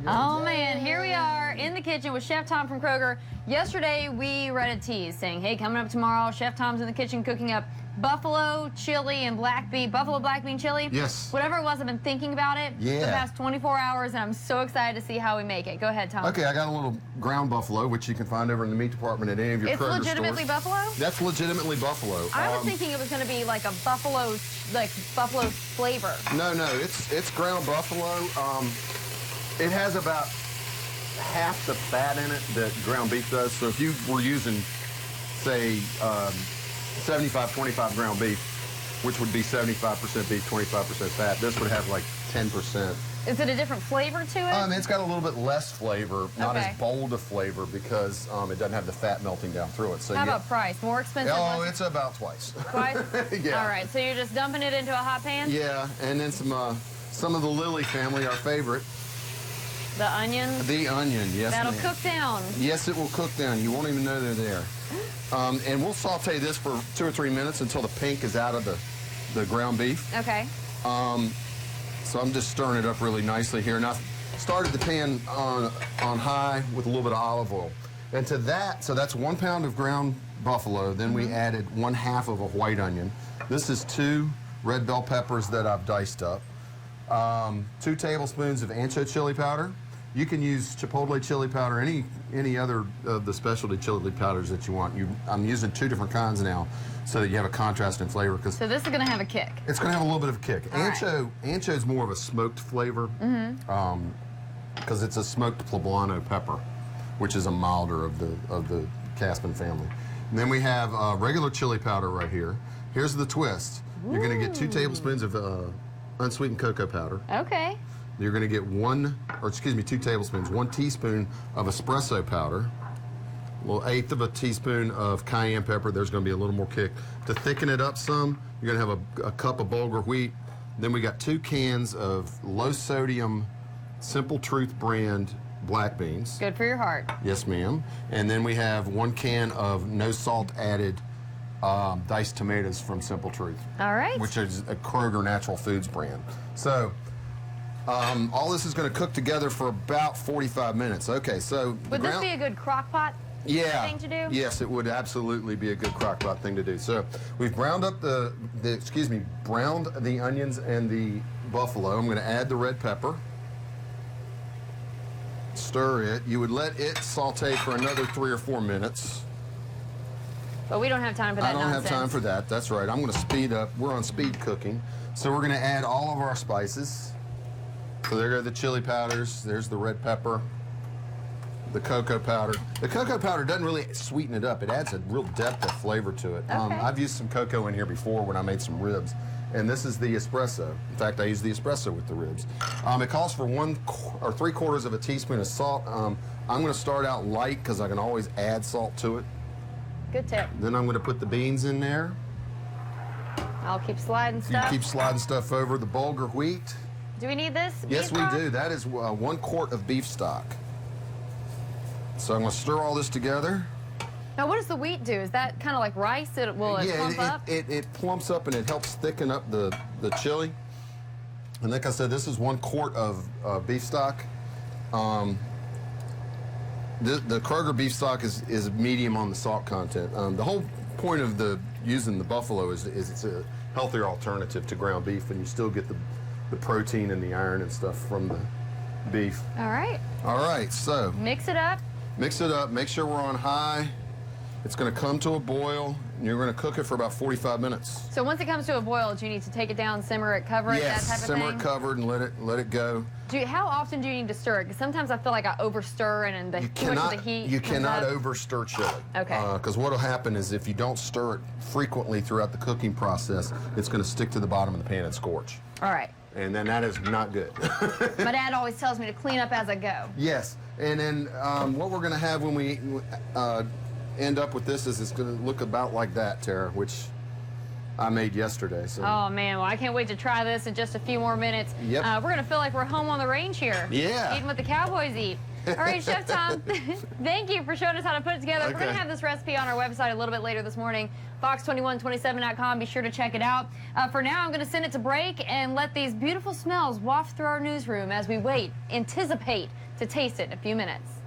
go. Oh, man, here we are in the kitchen with Chef Tom from Kroger. Yesterday, we read a tease saying, hey, coming up tomorrow, Chef Tom's in the kitchen cooking up buffalo chili and buffalo black bean chili. Yes. Whatever it was, I've been thinking about it for the past 24 hours, and I'm so excited to see how we make it. Go ahead, Tom. Okay, I got a little ground buffalo, which you can find over in the meat department at any of your Kroger stores. It's legitimately buffalo? That's legitimately buffalo. I was thinking it was going to be like a buffalo flavor. No, it's ground buffalo. It has about half the fat in it that ground beef does. So if you were using, say, 75-25 ground beef, which would be 75% beef, 25% fat, this would have like 10%. Is it a different flavor to it? It's got a little bit less flavor, not as bold a flavor, because it doesn't have the fat melting down through it. So how about price? More expensive? Oh, it's about twice. Twice? Yeah. All right, so you're just dumping it into a hot pan? Yeah, and then some of the Lily family, our favorite. The onion? The onion, yes, That'll ma'am. cook down. Yes, it will cook down. You won't even know they're there. And we'll saute this for 2 or 3 minutes until the pink is out of the ground beef. Okay. So I'm just stirring it up really nicely here. And I started the pan on high with a little bit of olive oil. And to that, so that's 1 pound of ground buffalo. Then we added 1/2 of a white onion. This is 2 red bell peppers that I've diced up. 2 tablespoons of ancho chili powder. You can use Chipotle chili powder, any other of the specialty chili powders that you want. I'm using 2 different kinds now so that you have a contrast in flavor. So this is going to have a kick. It's going to have a little bit of a kick. Ancho is more of a smoked flavor because it's a smoked poblano pepper, which is a milder of the Caspin family. And then we have regular chili powder right here. Here's the twist. You're going to get 2 tablespoons of unsweetened cocoa powder. Okay. You're going to get 2 tablespoons, 1 teaspoon of espresso powder, a little 1/8 of a teaspoon of cayenne pepper. There's going to be a little more kick. To thicken it up some, you're going to have a cup of bulgur wheat. Then we got 2 cans of low sodium Simple Truth brand black beans. Good for your heart. Yes, ma'am. And then we have 1 can of no salt added diced tomatoes from Simple Truth. All right. Which is a Kroger Natural Foods brand. So all this is going to cook together for about 45 minutes. Okay, so would this be a good crock pot thing to do? Yes, it would absolutely be a good crock pot thing to do. So we've browned up browned the onions and the buffalo. I'm going to add the red pepper. Stir it. You would let it saute for another 3 or 4 minutes. But we don't have time for that nonsense. I don't have time for that. That's right. I'm going to speed up. We're on speed cooking. So we're going to add all of our spices. So there go the chili powders. There's the red pepper, the cocoa powder. The cocoa powder doesn't really sweeten it up. It adds a real depth of flavor to it. Okay. I've used some cocoa in here before when I made some ribs. And this is the espresso. In fact, I use the espresso with the ribs. It calls for 1 or 3/4 of a teaspoon of salt. I'm going to start out light because I can always add salt to it. Good tip. Then I'm going to put the beans in there. I'll keep sliding stuff. You keep sliding stuff over. The bulgur wheat. Do we need this? Yes, we do. That is 1 quart of beef stock. So I'm going to stir all this together. Now, what does the wheat do? Is that kind of like rice? Will it plump up? It plumps up and it helps thicken up the chili. And like I said, this is 1 quart of beef stock. The Kroger beef stock is medium on the salt content. The whole point of using the buffalo is it's a healthier alternative to ground beef, and you still get the protein and the iron and stuff from the beef. All right. All right, so. Mix it up. Mix it up. Make sure we're on high. It's going to come to a boil, and you're going to cook it for about 45 minutes. So once it comes to a boil, do you need to take it down, simmer it, cover it, that type of thing? Simmer it covered and let it go. How often do you need to stir it? Because sometimes I feel like I overstir and too much of the heat. You cannot overstir chili. Okay. Because what will happen is if you don't stir it frequently throughout the cooking process, it's going to stick to the bottom of the pan and scorch. All right. And then that is not good. My dad always tells me to clean up as I go. Yes. And then what we're going to have when we end up with this is it's going to look about like that, Tara, which I made yesterday. So. Oh man, well I can't wait to try this in just a few more minutes. Yep. We're gonna feel like we're home on the range here. Yeah. Eating what the cowboys eat. All right, Chef Tom, thank you for showing us how to put it together. We're Okay. gonna have this recipe on our website a little bit later this morning, fox2127.com. Be sure to check it out. For now, I'm gonna send it to break and let these beautiful smells waft through our newsroom as we wait, anticipate to taste it in a few minutes.